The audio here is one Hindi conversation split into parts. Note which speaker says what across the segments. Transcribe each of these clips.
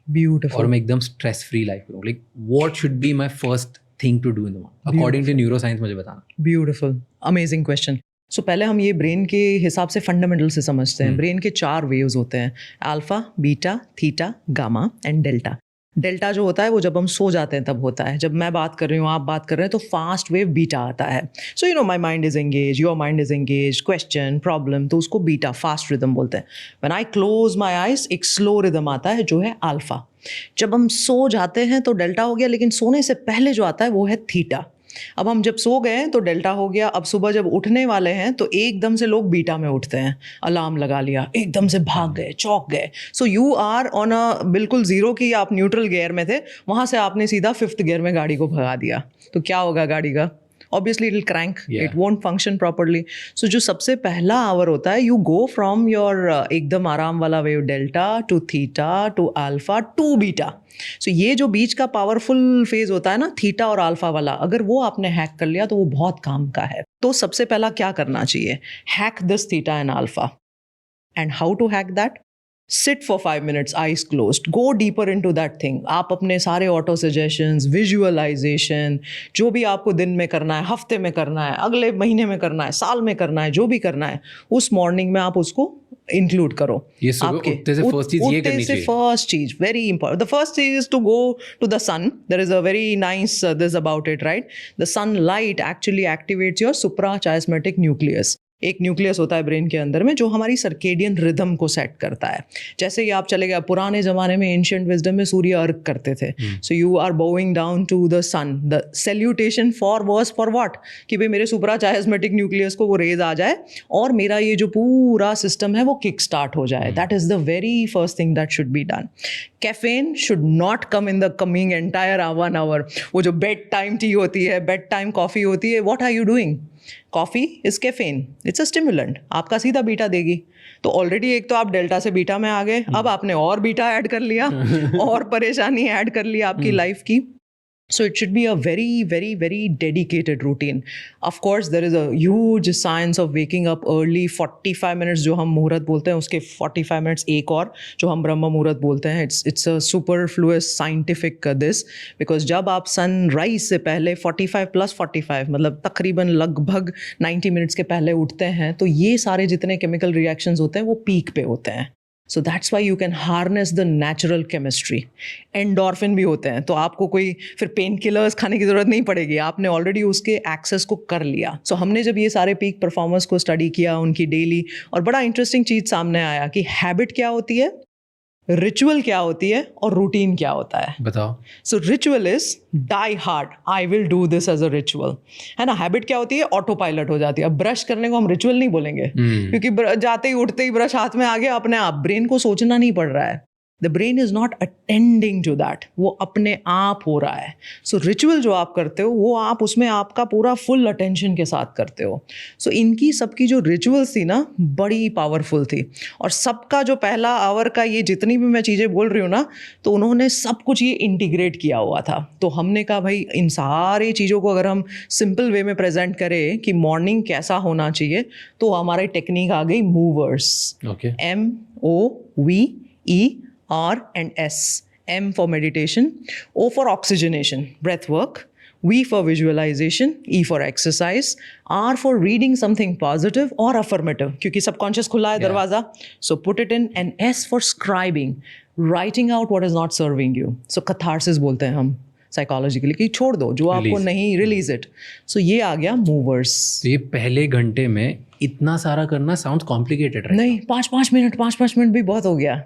Speaker 1: Beautiful.
Speaker 2: और मैं एकदम स्ट्रेस फ्री लाइफ करूँ. Like what should be my first thing to do in the morning according to neuroscience. मुझे बताना.
Speaker 1: Beautiful, amazing question. सो पहले हम ये ब्रेन के हिसाब से फंडामेंटल से समझते हैं. ब्रेन के 4 वेव्स होते हैं, alpha, beta, theta, gamma and delta. Delta जो होता है वो जब हम सो जाते हैं तब होता है. जब मैं बात कर रही हूँ, आप बात कर रहे हैं, तो फास्ट वेव बीटा आता है. So you know my mind is engage, your mind is engage, question, problem, तो उसको बीटा, फास्ट रिदम बोलते हैं. When I close my eyes, एक स्लो रिदम आता है जो है अल्फा. जब हम सो जाते हैं तो डेल्टा हो गया, लेकिन सोने से पहले जो आता है वो है थीटा. अब हम जब सो गए हैं तो डेल्टा हो गया. अब सुबह जब उठने वाले हैं तो एकदम से लोग बीटा में उठते हैं. अलार्म लगा लिया, एकदम से भाग गए, चौंक गए. So you are on a बिल्कुल जीरो की, आप न्यूट्रल गियर में थे, वहाँ से आपने सीधा 5th गियर में गाड़ी को भगा दिया. तो क्या होगा गाड़ी का? Obviously it will crank, it won't function properly. So जो सबसे पहला आवर होता है, you go from your एकदम आराम वाला wave delta to theta to alpha to beta. So ये जो बीच का पावरफुल फेज होता है ना, थीटा और अल्फा वाला, अगर वो आपने हैक कर लिया तो वो बहुत काम का है. तो सबसे पहला क्या करना चाहिए? Hack this theta and alpha. And how to hack that? Sit for 5 minutes, eyes closed. Go deeper into that thing. आप अपने सारे ऑटो सजेशंस, विजुअलाइजेशन, जो भी आपको दिन में करना है, हफ्ते में करना है, अगले महीने में करना है, साल में करना है, जो भी करना है, उस मॉर्निंग में आप उसको इंक्लूड करो.
Speaker 2: ये सुबह उठते से फर्स्ट चीज ये करनी चाहिए.
Speaker 1: फर्स्ट चीज वेरी इंपॉर्टेंट. द फर्स्ट चीज is to go to the sun. There is a very nice this about it, right? The sunlight actually activates your suprachiasmatic nucleus. एक न्यूक्लियस होता है ब्रेन के अंदर में जो हमारी सर्केडियन रिदम को सेट करता है. जैसे ही आप चले गए, पुराने ज़माने में एंशिएंट विजडम में सूर्य अर्घ करते थे. So you are bowing down to the sun. The salutation was for what? कि भाई मेरे सुप्राचायस्मेटिक न्यूक्लियस को वो रेज आ जाए और मेरा ये जो पूरा सिस्टम है वो किक स्टार्ट हो जाए. That is the very first thing that should be done. Caffeine should not come in the coming entire 1 hour. वो जो बेड टाइम टी होती है, बेड टाइम कॉफ़ी होती है, what are you doing? Coffee is caffeine, it's a stimulant, आपका सीधा बीटा देगी. तो ऑलरेडी एक तो आप डेल्टा से बीटा में आ गए, अब आपने और बीटा ऐड कर लिया और परेशानी ऐड कर ली आपकी लाइफ की. So it should be a very, very, very dedicated routine. Of course, there is a huge science of waking up early. 45 minutes जो हम मुहूर्त बोलते हैं, उसके 45 minutes एक और जो हम ब्रह्म मुहूर्त बोलते हैं. It's a superfluous scientific this, because जब आप sunrise से पहले 45 plus 45 मतलब तकरीबन लगभग 90 minutes के पहले उठते हैं, तो ये सारे जितने chemical reactions होते हैं वो पीक पे होते हैं. So that's why you can harness the natural chemistry. Endorphin भी होते हैं, तो आपको कोई फिर पेन किलर्स खाने की ज़रूरत नहीं पड़ेगी, आपने ऑलरेडी उसके एक्सेस को कर लिया. सो हमने जब ये सारे पीक परफॉर्मर्स को स्टडी किया, उनकी डेली, और बड़ा इंटरेस्टिंग चीज़ सामने आया कि हैबिट क्या होती है, रिचुअल क्या होती है और रूटीन क्या होता है.
Speaker 2: बताओ.
Speaker 1: So ritual is die hard, I will do this as a ritual, है ना. हैबिट क्या होती है? ऑटो पायलट हो जाती है. अब ब्रश करने को हम रिचुअल नहीं बोलेंगे, क्योंकि जाते ही उठते ही ब्रश हाथ में आ गया, अपने आप ब्रेन को सोचना नहीं पड़ रहा है. The brain is not attending to that, वो अपने आप हो रहा है. सो रिचुअल जो आप करते हो वो आप उसमें आपका पूरा फुल अटेंशन के साथ करते हो. सो इनकी सबकी जो रिचुअल्स थी ना, बड़ी पावरफुल थी. और सबका जो पहला आवर का ये जितनी भी मैं चीज़ें बोल रही हूँ ना, तो उन्होंने सब कुछ ये इंटीग्रेट किया हुआ था. तो हमने कहा भाई इन सारी चीज़ों को अगर हम सिंपल वे में प्रेजेंट करें कि मॉर्निंग कैसा होना चाहिए, तो हमारी टेक्निक आ गई movers. MOVE R and S. M for meditation, O for oxygenation, breath work, V for visualization, E for exercise, R for reading something positive or affirmative, क्योंकि subconscious खुला है दरवाजा, so put it in, and S for scribing, writing out what is not serving you. So catharsis बोलते हैं हम साइकोलॉजिकली कि छोड़ दो जो आपको नहीं, रिलीज इट. सो ये आ गया मूवर्स.
Speaker 2: तो ये पहले घंटे में इतना सारा करना साउंड्स कॉम्प्लिकेटेड है.
Speaker 1: नहीं, 5-5 मिनट भी बहुत हो गया.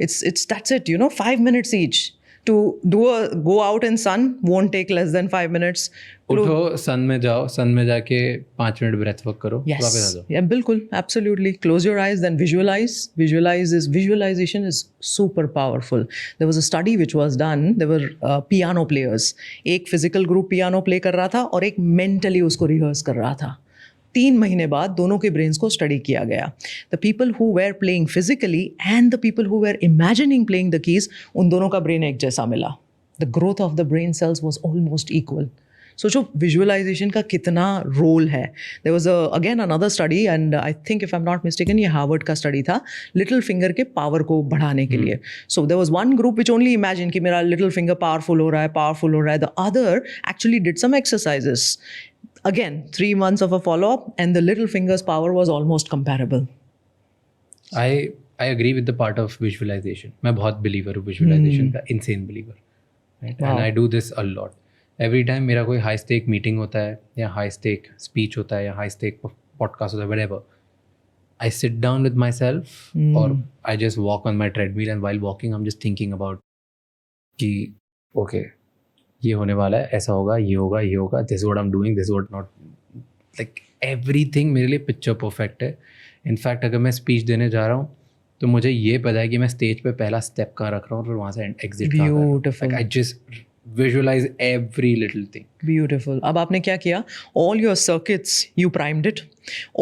Speaker 1: It's that's it, 5 minutes each to go out in sun won't take less than 5 minutes.
Speaker 2: उठो, सन में जाओ, सन में जाके 5 मिनट ब्रेथ वर्क करो, वापस आ जाओ.
Speaker 1: Yeah, बिल्कुल, absolutely. Close your eyes, then visualization is super powerful. There was a study which was done. There were piano players. एक physical group piano play कर रहा था और एक mentally उसको rehearse कर रहा था. 3 महीने बाद दोनों के ब्रेन्स को स्टडी किया गया. The people who were playing physically and the people who were imagining playing the keys, उन दोनों का ब्रेन एक जैसा मिला. The growth of the brain cells was almost equal. सोचो विजुअलाइजेशन का कितना रोल है. There was again another study and I think if I am not mistaken ये हार्वर्ड का स्टडी था लिटिल फिंगर के पावर को बढ़ाने के लिए. So there was one group which only imagine कि मेरा लिटिल फिंगर पावरफुल हो रहा है. The other actually did some exercises. Again, 3 months of a follow-up and the little finger's power was almost comparable.
Speaker 2: I agree with the part of visualization. मैं बहुत believer हूँ visualization का, insane believer. Right?
Speaker 1: Wow.
Speaker 2: And I do this a lot. Every time मेरा कोई high stake meeting होता है या high stake speech होता है या high stake podcast होता है, whatever. I sit down with myself or I just walk on my treadmill and while walking I'm just thinking about कि okay ये होने वाला है, ऐसा होगा, ये होगा, this is what I'm doing, this is what not, like everything मेरे लिए पिक्चर परफेक्ट है. इनफैक्ट अगर मैं स्पीच देने जा रहा हूँ तो मुझे ये पता है कि मैं स्टेज पे पहला स्टेप कहाँ रख रहा हूँ और वहाँ से एग्जिट कहाँ कर रहा हूँ. Like I just visualize every little thing.
Speaker 1: Beautiful. अब आपने क्या किया? All your circuits you primed it.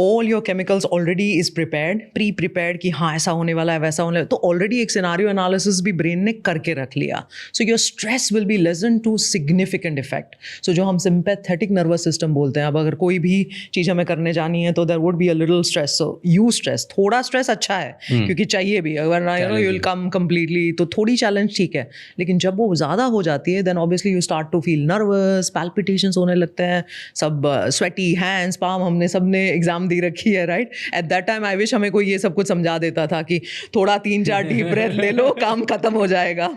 Speaker 1: All your chemicals already is prepared, pre-prepared कि हाँ ऐसा होने वाला है, वैसा होने वाला है. तो already एक scenario analysis भी brain ने करके रख लिया. So your stress will be lessened to significant effect. So जो हम sympathetic nervous system बोलते हैं, अब अगर कोई भी चीज़ हमें करने जानी है तो there would be a little stress. So you stress, थोड़ा stress अच्छा है क्योंकि चाहिए भी. अगर ना you will come completely तो थोड़ी challenge ठीक है. लेकिन जब वो ज़्यादा हो जाती है then obviously you start to feel nervous, palpitations होने लगते हैं, सब sweaty hands, palm, हमने सबने एग्जाम दी रखी है right. At that time I wish हमें कोई ये सब कुछ समझा देता था कि थोड़ा 3-4 डीप ब्रेथ ले लो, काम खत्म हो जाएगा.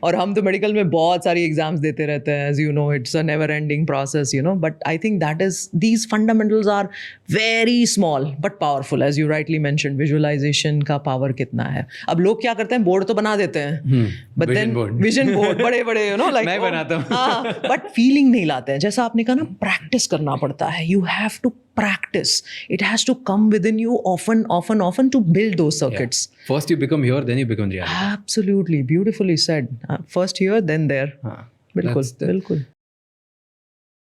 Speaker 1: और हम तो मेडिकल में बहुत सारी एग्जाम्स देते रहते हैं, as you know it's a never ending process, you know. But I think that is these fundamentals are very small but powerful. As you rightly mention visualization का पावर कितना है. अब लोग क्या करते हैं, बोर्ड तो बना देते हैं बट देन विजन बोर्ड बड़े बड़े यू नो लाइक
Speaker 2: मैं बनाता हूँ.
Speaker 1: हाँ, बट फीलिंग नहीं लाते हैं. जैसा आपने कहा ना, प्रैक्टिस करना पड़ता है. You have to practice. It has to come within you often to build those circuits.
Speaker 2: Yeah. First you become here, then you become reality.
Speaker 1: Absolutely. Beautifully said. First here, then there.
Speaker 2: हाँ.
Speaker 1: बिल्कुल.